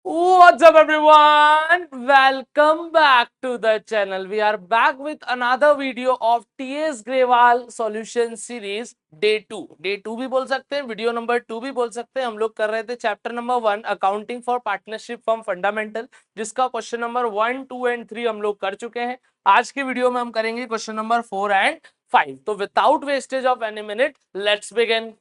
What's up everyone? Welcome back to the channel. We are back with another video of TS Grewal Solution Series Day 2. Day 2 भी बोल सकते हैं, video number 2 भी बोल सकते हैं। हम लोग कर रहे थे chapter number 1 accounting for partnership form fundamental, जिसका क्वेश्चन नंबर 1, 2 एंड 3 हम लोग कर चुके हैं। आज की वीडियो में हम करेंगे क्वेश्चन नंबर 4 एंड 5। तो without wastage of any minute let's begin.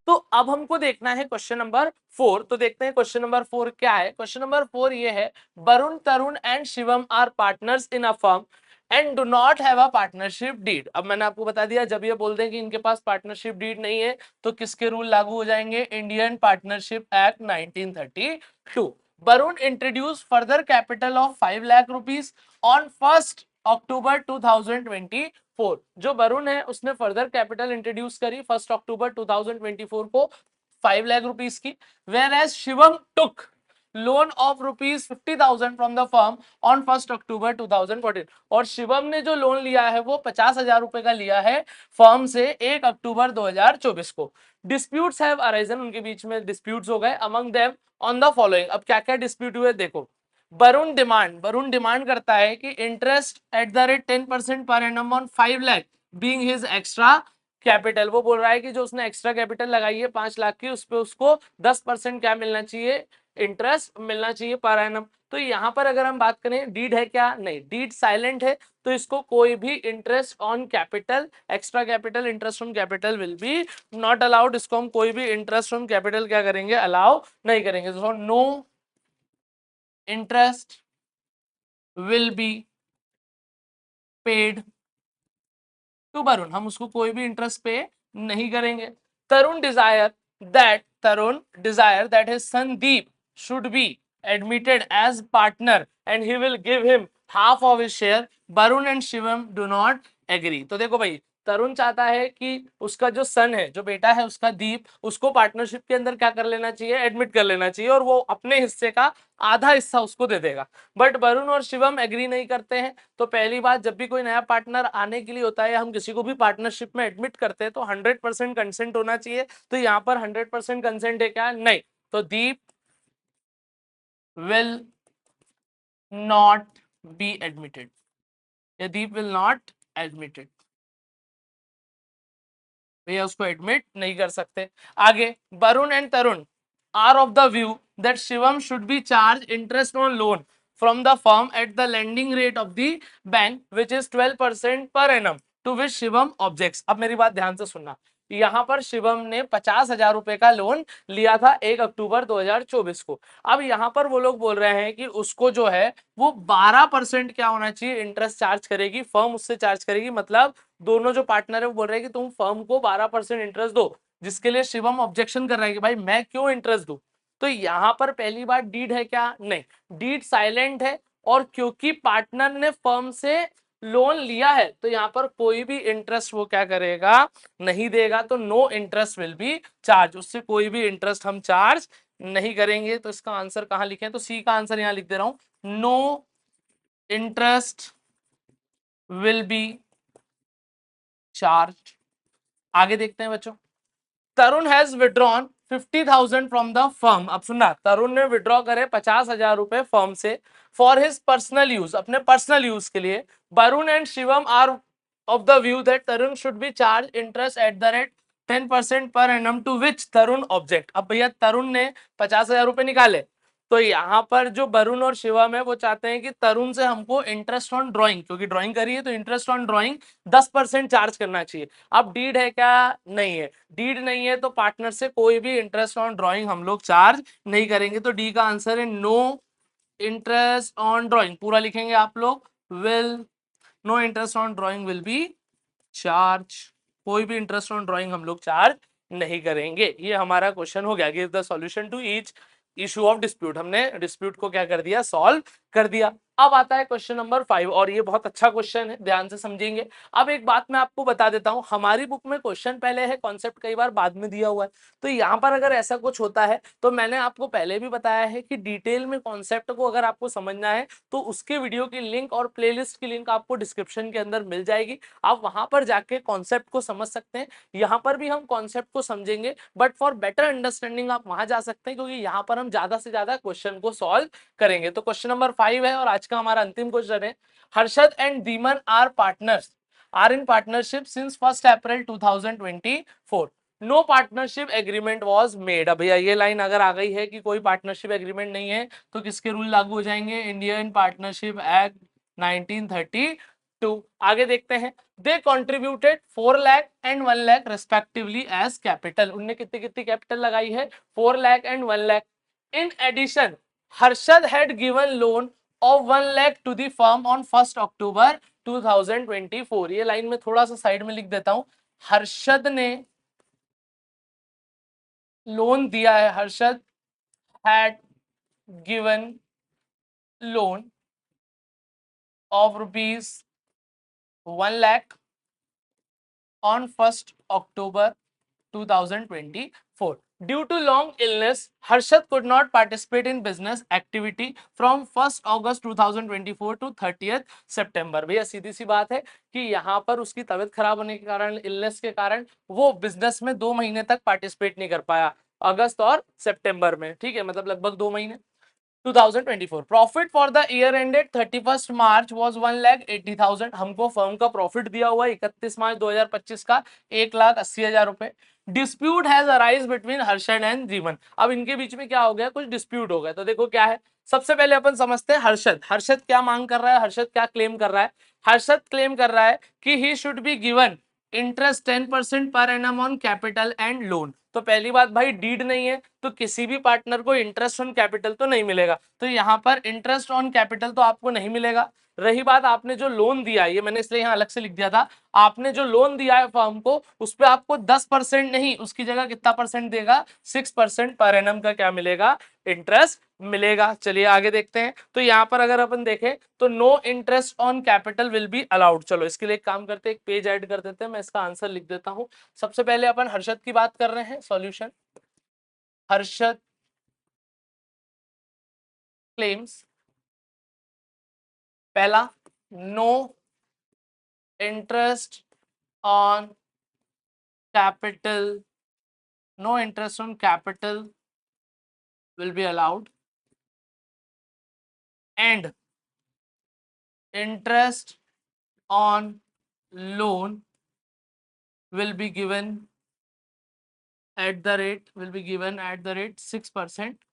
तो अब हमको देखना है क्वेश्चन नंबर 4। तो देखते हैं क्वेश्चन नंबर 4 क्या है। क्वेश्चन नंबर 4 ये है, Varun, Tarun and Shivam are partners in a firm and do not have a partnership deed. अब मैंने आपको बता दिया, जब ये बोल दें कि इनके पास पार्टनरशिप डीड नहीं है तो किसके रूल लागू हो जाएंगे? Indian partnership act 1932। Varun introduce further capital of 5 lakh rupees on 1 अक्टूबर 2024। जो वरुण है उसने फर्दर कैपिटल इंट्रोड्यूस करी 1 अक्टूबर 2024 को 5 लाख रुपीस की। Whereas Shivam took loan of rupees 50,000 from the firm on 1 October 2014। और शिवम ने जो लोन लिया है वो 50,000 रुपए का लिया है फर्म से 1 अक्टूबर 2024 को। डिस्प्यूट्स हैव अराइजन, उनके बीच में डिस्प्यूट्स हो गए। Among them on the following. अब क्या क्या डिस्प्यूट हुए देखो। वरुण डिमांड करता है कि interest at the rate 10% per annum on 5 lakh being his extra capital. वो बोल रहा है कि जो उसने एक्स्ट्रा कैपिटल लगाई है 5 लाख की, उस पे उसको 10% क्या मिलना चाहिए? इंटरेस्ट मिलना चाहिए पर एनम। तो यहां पर अगर हम बात करें, डीड है क्या? नहीं, डीड साइलेंट है, तो इसको कोई भी interest on capital, extra capital, interest on capital will B not allowed. इसको हम कोई भी इंटरेस्ट ऑन कैपिटल क्या करेंगे? अलाउ नहीं करेंगे। So no interest will be paid to Varun. हम उसको कोई भी इंटरेस्ट पे नहीं करेंगे। Tarun desire that his son Deep should be admitted as partner and he will give him half of his share. Varun and Shivam do not agree। तो देखो भाई, तरुण चाहता है कि उसका जो सन है, जो बेटा है उसका दीप, उसको पार्टनरशिप के अंदर क्या कर लेना चाहिए? एडमिट कर लेना चाहिए, और वो अपने हिस्से का आधा हिस्सा उसको दे देगा। बट वरुण और शिवम एग्री नहीं करते हैं। तो पहली बात, जब भी कोई नया पार्टनर आने के लिए होता है, हम किसी को भी पार्टनरशिप में एडमिट करते हैं, तो 100% कंसेंट होना चाहिए। तो यहाँ पर 100% कंसेंट है क्या? नहीं। तो दीप विल नॉट बी एडमिटेड, या दीप विल नॉट एडमिटेड, भैया उसको एडमिट नहीं कर सकते। आगे, Varun and Tarun are of the view that Shivam should be charge interest on loan from the firm at the lending rate of the bank which is 12% per annum to which Shivam objects। अब मेरी बात ध्यान से सुनना, यहां पर शिवम ने 50,000 रुपए का लोन लिया था 1 अक्टूबर 2024 को। अब यहां पर वो लोग बोल रहे हैं कि उसको जो है वो 12% क्या होना चाहिए? इंटरेस्ट चार्ज करेगी फर्म, उससे चार्ज करेगी। मतलब दोनों जो पार्टनर है वो बोल रहे हैं कि तुम फर्म को 12% इंटरेस्ट दो, जिसके लिए शिवम ऑब्जेक्शन कर रहा है कि भाई मैं क्यों इंटरेस्ट दूं। तो यहां पर पहली बात, डीड है क्या? नहीं, डीड साइलेंट है। और क्योंकि पार्टनर ने फर्म से लोन लिया है, तो यहां पर कोई भी इंटरेस्ट वो क्या करेगा? नहीं देगा। तो no interest will be charge, उससे कोई भी इंटरेस्ट हम चार्ज नहीं करेंगे। तो इसका आंसर कहां लिखें? तो सी का आंसर यहां लिख दे रहा हूं, no interest will be charge. आगे देखते हैं बच्चों। Tarun has withdrawn 50,000 from the firm. अब सुनना, तरुण ने विड्रॉ करे 50,000 रुपए फर्म से फॉर हिज पर्सनल यूज, अपने पर्सनल यूज के लिए। Varun and Shivam are of the view that Tarun should be charge interest at the rate 10% per annum to which Tarun object. अब भैया तरुण ने 50,000 रुपए निकाले, तो यहाँ पर जो वरुण और शिवम है वो चाहते हैं कि तरुण से हमको इंटरेस्ट ऑन ड्राइंग, क्योंकि ड्राइंग करी है तो इंटरेस्ट ऑन ड्राइंग 10% चार्ज करना चाहिए। अब डीड है क्या? नहीं है। डीड नहीं है तो पार्टनर से कोई भी इंटरेस्ट ऑन ड्राइंग हम लोग चार्ज नहीं करेंगे। तो डी का आंसर है नो इंटरेस्ट ऑन ड्राइंग। पूरा लिखेंगे आप लोग, will no interest on drawing will be charge. कोई भी इंटरेस्ट ऑन ड्राइंग हम लोग चार्ज नहीं करेंगे। ये हमारा क्वेश्चन हो गया। Give the solution to each issue of dispute. हमने डिस्प्यूट को क्या कर दिया? सॉल्व कर दिया। अब आता है क्वेश्चन नंबर 5 और ये बहुत अच्छा क्वेश्चन है, ध्यान से समझेंगे। अब एक बात मैं आपको बता देता हूं, हमारी बुक में क्वेश्चन पहले है, कॉन्सेप्ट कई बार बाद में दिया हुआ है। तो यहाँ पर अगर ऐसा कुछ होता है तो मैंने आपको पहले भी बताया है कि डिटेल में कॉन्सेप्ट को अगर आपको समझना है तो उसके वीडियो की लिंक और प्लेलिस्ट की लिंक आपको डिस्क्रिप्शन के अंदर मिल जाएगी, आप वहां पर जाके कॉन्सेप्ट को समझ सकते हैं। यहाँ पर भी हम कॉन्सेप्ट को समझेंगे, बट फॉर बेटर अंडरस्टैंडिंग आप वहां जा सकते हैं, क्योंकि यहाँ पर हम ज्यादा से ज्यादा क्वेश्चन को सॉल्व करेंगे। तो क्वेश्चन नंबर 5 है और आज का हमारा अंतिम क्वेश्चन है, Harshad and Dhiman are partners, are in partnership since 1 April 2024, no partnership agreement was made. अब भैया ये लाइन अगर आ गई है कि कोई पार्टनरशिप एग्रीमेंट नहीं है तो किसके रूल लागू हो जाएंगे, इंडियन पार्टनरशिप एक्ट 1932। आगे देखते हैं, they contributed 4 lakh and 1 lakh respectively as capital, उनने कितनी कितनी कैपिटल लगाई है, 4 lakh and 1 lakh. In addition Harshad had given loan of 1 lakh to the firm on 1st October 2024। ये लाइन में थोड़ा सा साइड में लिख देता हूं, हर्षद ने लोन दिया है, Harshad had given loan of rupees 1 lakh on 1st October 2024. Due to long illness, Harshad could not participate in business activity from 1st August 2024 to 30th September। भैया सीधी सी बात है कि यहाँ पर उसकी तबीयत खराब होने के कारण, इलनेस के कारण वो बिजनेस में 2 महीने तक पार्टिसिपेट नहीं कर पाया, अगस्त और सितंबर में, ठीक है, मतलब लगभग 2 महीने। 2024 profit for the year ended 31 March was 1,80,000। हमको फर्म का प्रॉफिट दिया हुआ है 31 मार्च 2025 का 1,80,000 रुपए। Dispute has arise between Harshad and जीवन। अब इनके बीच में क्या हो गया, कुछ डिस्प्यूट हो गया। तो देखो क्या है, सबसे पहले अपन समझते हैं हर्षद, हर्षद क्या मांग कर रहा है, हर्षद क्या क्लेम कर रहा है। हर्षद क्लेम कर रहा है कि he should be given interest 10% per annum on capital and loan. तो पहली बात भाई, डीड नहीं है तो किसी भी पार्टनर को इंटरेस्ट ऑन कैपिटल तो नहीं मिलेगा, तो यहाँ पर इंटरेस्ट ऑन कैपिटल तो आपको नहीं मिलेगा। रही बात, आपने जो लोन दिया है, ये मैंने इसलिए यहाँ अलग से लिख दिया था, आपने जो लोन दिया है फर्म को उस पर आपको 10% नहीं, उसकी जगह कितना परसेंट देगा, 6% पर एनम का क्या मिलेगा, इंटरेस्ट मिलेगा। चलिए आगे देखते हैं। तो यहाँ पर अगर अपन देखें तो no interest on capital will be allowed. चलो इसके लिए एक काम करते हैं, एक पेज ऐड कर देते हैं, मैं इसका आंसर लिख देता हूं। सबसे पहले अपन हर्षद की बात कर रहे हैं, सॉल्यूशन, हर्षद क्लेम्स, पहला, no interest on capital, no interest on capital will be allowed and interest on loan will be given at the rate, will be given at the rate 6%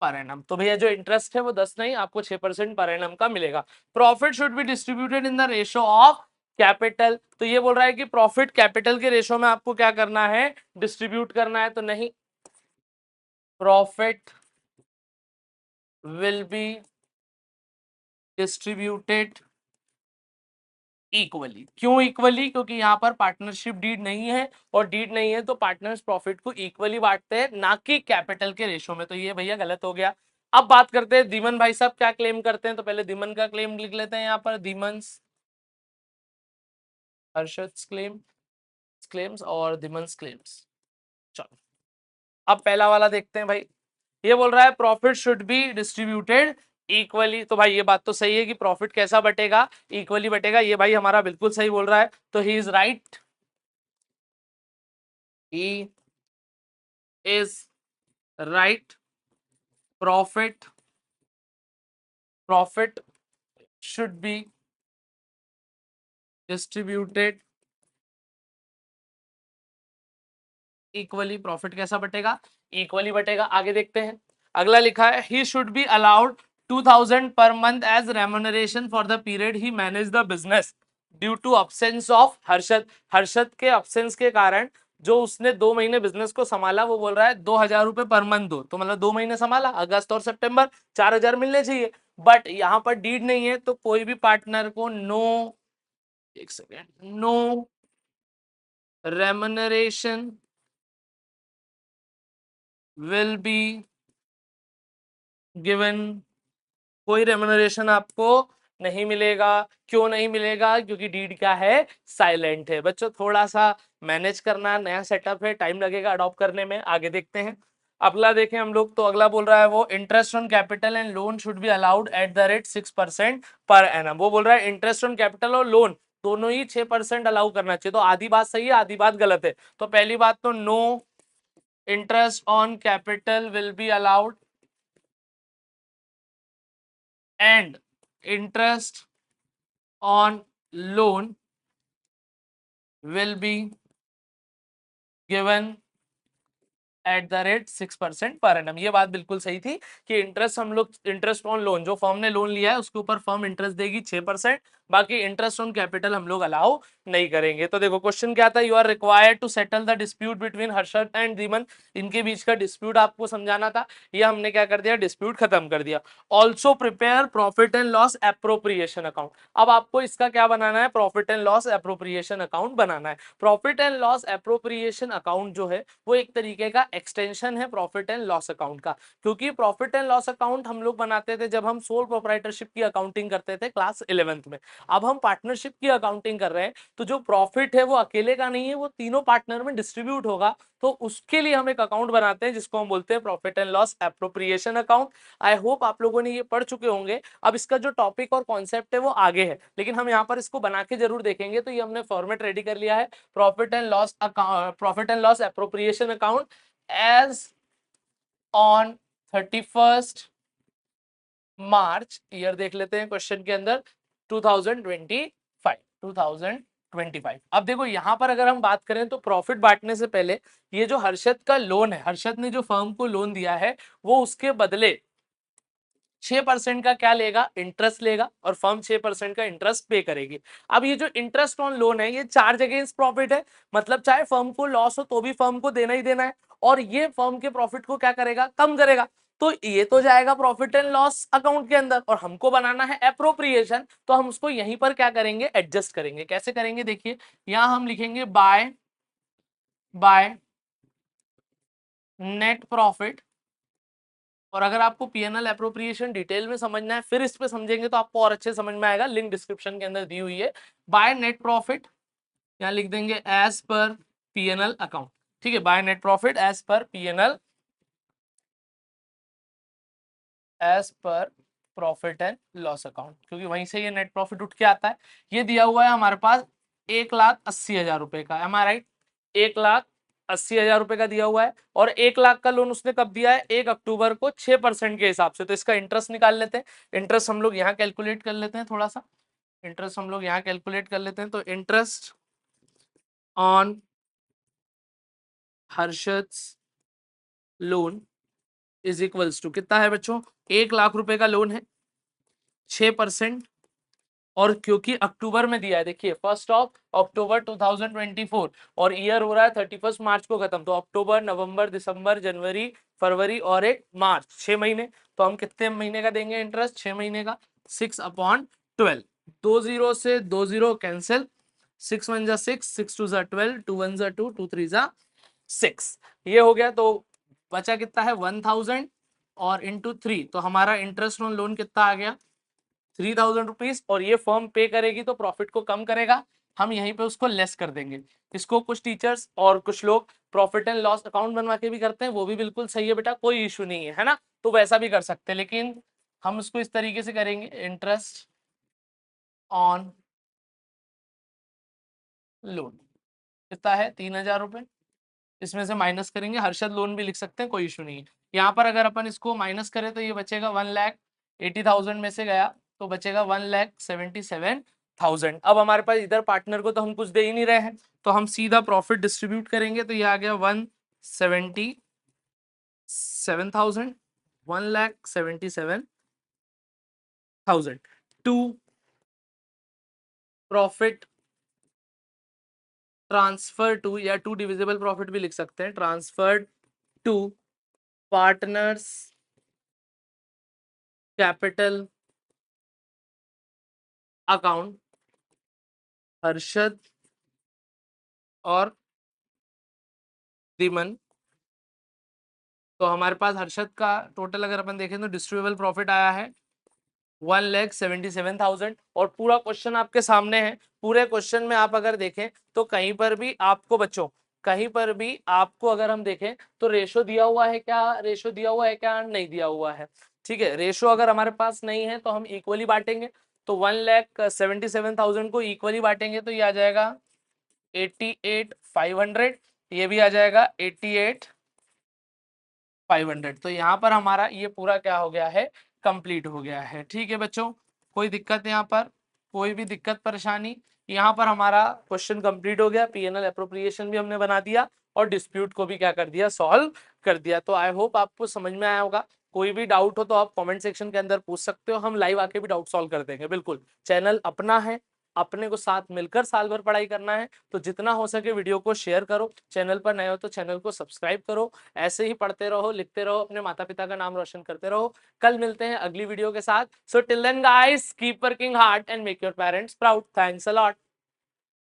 per annum. तो भैया जो interest है वो 10 नहीं, आपको 6% per annum का मिलेगा। Profit should be distributed in the ratio of capital. तो ये बोल रहा है कि प्रॉफिट कैपिटल के रेशो में आपको क्या करना है, डिस्ट्रीब्यूट करना है, तो नहीं, profit will be distributed equally. क्यों इक्वली, क्योंकि यहाँ पर पार्टनरशिप डीड नहीं है, और डीड नहीं है तो पार्टनर्स प्रॉफिट को इक्वली बांटते हैं, ना कि कैपिटल के रेशो में। तो ये भैया गलत हो गया। अब बात करते हैं धीमन भाई साहब क्या क्लेम करते हैं। तो पहले धीमन का क्लेम लिख लेते हैं यहाँ पर, धीमन, हर्षद क्लेम, क्लेम्स और धीमन क्लेम्स। चलो अब पहला वाला देखते हैं भाई। ये बोल रहा है profit should be distributed equally. तो भाई ये बात तो सही है कि प्रॉफिट कैसा बटेगा, इक्वली बटेगा, ये भाई हमारा बिल्कुल सही बोल रहा है। तो he is right, he is right, profit should be distributed equally. Profit कैसा बटेगा, इक्वली बटेगा। आगे देखते हैं, अगला लिखा है he should be allowed 2,000 per month as remuneration for the period he manage the business due to absence of Harshad. Harshad के absence के कारण, जो उसने 2 महीने बिजनेस को संभाला, वो बोल रहा है 2,000 रुपए पर मंथ दो। तो मतलब 2 महीने संभाला, अगस्त और सितंबर, 4,000 मिलने चाहिए। बट यहाँ पर डीड नहीं है तो कोई भी पार्टनर को नो, एक second, no remuneration will be given, कोई रेम्यूनरेशन आपको नहीं मिलेगा। क्यों नहीं मिलेगा? क्योंकि डीड क्या है, साइलेंट है। बच्चों थोड़ा सा मैनेज करना, नया सेटअप है, टाइम लगेगा अडॉप्ट करने में। आगे देखते हैं, अगला देखें हम लोग। तो अगला बोल रहा है वो interest on capital and loan should be allowed at the rate 6% per annum. वो बोल रहा है इंटरेस्ट ऑन कैपिटल और लोन दोनों ही 6% अलाउ करना चाहिए। तो आधी बात सही है, आधी बात गलत है। तो पहली बात तो no interest on capital will be allowed and interest on loan will be given at the rate 6% per annum. ये बात बिल्कुल सही थी कि इंटरेस्ट हम लोग, इंटरेस्ट ऑन लोन जो फर्म ने लोन लिया है उसके ऊपर फर्म इंटरेस्ट देगी 6%, बाकी इंटरेस्ट ऑन कैपिटल हम लोग अलाउ नहीं करेंगे। तो देखो क्वेश्चन क्या था, you are required to settle the dispute between Harshad and Diman. इनके बीच का डिस्प्यूट आपको समझाना था, ये हमने क्या कर दिया, डिस्प्यूट खत्म कर दिया। Also prepare profit and loss appropriation account. अब आपको इसका क्या बनाना है, profit and loss appropriation account बनाना है। Profit and loss appropriation account जो है वो एक तरीके का एक्सटेंशन है प्रॉफिट एंड लॉस अकाउंट का। क्योंकि प्रॉफिट एंड लॉस अकाउंट हम लोग बनाते थे जब हम सोल प्रोप्राइटरशिप की अकाउंटिंग करते थे क्लास 11th में। अब हम पार्टनरशिप की अकाउंटिंग कर रहे हैं, तो जो प्रॉफिट है वो अकेले का नहीं है, वो तीनों पार्टनर में डिस्ट्रीब्यूट होगा। तो उसके लिए हम एक अकाउंट बनाते हैं जिसको हम बोलते हैं profit and loss appropriation account. I hope आप लोगों ने ये पढ़ चुके होंगे। अब इसका जो टॉपिक और कॉन्सेप्ट है वो आगे है, लेकिन हम यहाँ पर इसको बना के जरूर देखेंगे। तो ये हमने फॉर्मेट रेडी कर लिया है, profit and loss account, profit and loss appropriation account as on 31st March, year देख लेते हैं क्वेश्चन के अंदर, 2025। अब देखो यहां पर अगर हम बात करें तो प्रॉफिट बांटने से पहले ये जो हर्षद का लोन है, हर्षद ने जो फर्म को लोन दिया है वो उसके बदले 6% का क्या लेगा, इंटरेस्ट लेगा, और फर्म 6% का इंटरेस्ट पे करेगी। अब ये जो इंटरेस्ट ऑन लोन है ये चार्ज अगेंस्ट प्रॉफिट है, मतलब चाहे फर्म को लॉस हो तो भी फर्म को देना ही देना है, और ये फर्म के प्रॉफिट को क्या करेगा, कम करेगा। तो ये तो जाएगा प्रॉफिट एंड लॉस अकाउंट के अंदर, और हमको बनाना है एप्रोप्रिएशन, तो हम उसको यहीं पर क्या करेंगे, एडजस्ट करेंगे। कैसे करेंगे, देखिए यहां हम लिखेंगे बाय नेट प्रॉफिट। और अगर आपको पीएनएल एप्रोप्रिएशन डिटेल में समझना है फिर इस पे समझेंगे तो आपको और अच्छे समझ में आएगा, लिंक डिस्क्रिप्शन के अंदर दी हुई है। बाय नेट प्रॉफिट यहाँ लिख देंगे एज पर पीएनएल अकाउंट, ठीक है, by net profit as per PNL, as per profit and loss account, क्योंकि वहीं से ये नेट प्रॉफिट उठ के आता है। ये दिया हुआ है हमारे पास 1,80,000 रुपए का, एम आई राइट, 1,80,000 रुपए का दिया हुआ है, और 1 लाख का लोन उसने कब दिया है, 1 अक्टूबर को 6% के हिसाब से। तो इसका इंटरेस्ट निकाल लेते हैं, इंटरेस्ट हम लोग यहाँ कैलकुलेट कर लेते हैं, थोड़ा सा इंटरेस्ट हम लोग यहाँ कैलकुलेट कर लेते हैं। तो interest on Harshad loan is equals to कितना है बच्चों, 1 लाख रुपए का लोन है, 6%, और क्योंकि अक्टूबर में दिया है, देखिए 1 अक्टूबर 2024 और ईयर हो रहा है 31 मार्च को खत्म, तो अक्टूबर, नवंबर, दिसंबर, जनवरी, फरवरी और एक मार्च, 6 महीने। तो हम कितने महीने का देंगे इंटरेस्ट, 6 महीने का, 6/12। 2 0 से 2 0 कैंसिल, 6 1 जा 6, 6 2 जा 12, 2 1 जा 2, 2 3 जा 6, ये हो गया। तो बचा कितना है, 1000 और इंटू 3, तो हमारा इंटरेस्ट ऑन लोन कितना आ गया, 3,000 रुपीज। और ये फर्म पे करेगी तो प्रॉफिट को कम करेगा, हम यहीं पे उसको लेस कर देंगे। इसको कुछ टीचर्स और कुछ लोग प्रॉफिट एंड लॉस अकाउंट बनवा के भी करते हैं, वो भी बिल्कुल सही है बेटा, कोई इशू नहीं है, है ना, तो वैसा भी कर सकते हैं। लेकिन हम इसको इस तरीके से करेंगे, इंटरेस्ट ऑन लोन कितना है, 3,000 रुपए, इसमें से माइनस करेंगे, हर्षद लोन भी लिख सकते हैं, कोई इशू नहीं है। यहाँ पर अगर अपन इसको माइनस करें तो ये बचेगा 1,80,000 में से गया तो बचेगा 1,77,000। अब हमारे पास इधर पार्टनर को तो हम कुछ दे ही नहीं रहे हैं, तो हम सीधा प्रॉफिट डिस्ट्रीब्यूट करेंगे, तो ये आ गया 1,77,000, 1,77,000 टू प्रॉफिट ट्रांसफर टू, या टू डिविजिबल प्रॉफिट भी लिख सकते हैं, transfer to partners capital account Harshad और दीमन। तो हमारे पास हर्षद का टोटल अगर अपन देखें तो डिस्ट्रीब्यूबल प्रॉफिट आया है 1,77,000 और पूरा क्वेश्चन आपके सामने है। पूरे क्वेश्चन में आप अगर देखें तो कहीं पर भी आपको बच्चों, कहीं पर भी आपको अगर हम देखें तो रेशो दिया हुआ है क्या, रेशो दिया हुआ है क्या, नहीं दिया हुआ है। ठीक है, रेशो अगर हमारे पास नहीं है तो हम इक्वली बांटेंगे, तो 1,77,000 को इक्वली बांटेंगे तो ये आ जाएगा 88,500, ये भी आ जाएगा 88,500। तो यहाँ पर हमारा ये पूरा क्या हो गया है, कंप्लीट हो गया है। ठीक है बच्चों, कोई दिक्कत यहाँ पर, कोई भी दिक्कत परेशानी? यहाँ पर हमारा क्वेश्चन कंप्लीट हो गया, पीएनएल अप्रोप्रिएशन भी हमने बना दिया और डिस्प्यूट को भी क्या कर दिया, सॉल्व कर दिया। तो आई होप आपको समझ में आया होगा। कोई भी डाउट हो तो आप कमेंट सेक्शन के अंदर पूछ सकते हो, हम लाइव आके भी डाउट सॉल्व कर देंगे। बिल्कुल, चैनल अपना है, अपने को साथ मिलकर साल भर पढ़ाई करना है, तो जितना हो सके वीडियो को शेयर करो, चैनल पर नए हो तो चैनल को सब्सक्राइब करो। ऐसे ही पढ़ते रहो, लिखते रहो, अपने माता पिता का नाम रोशन करते रहो। कल मिलते हैं अगली वीडियो के साथ। So till then guys, keep working hard and make your parents proud. Thanks a lot.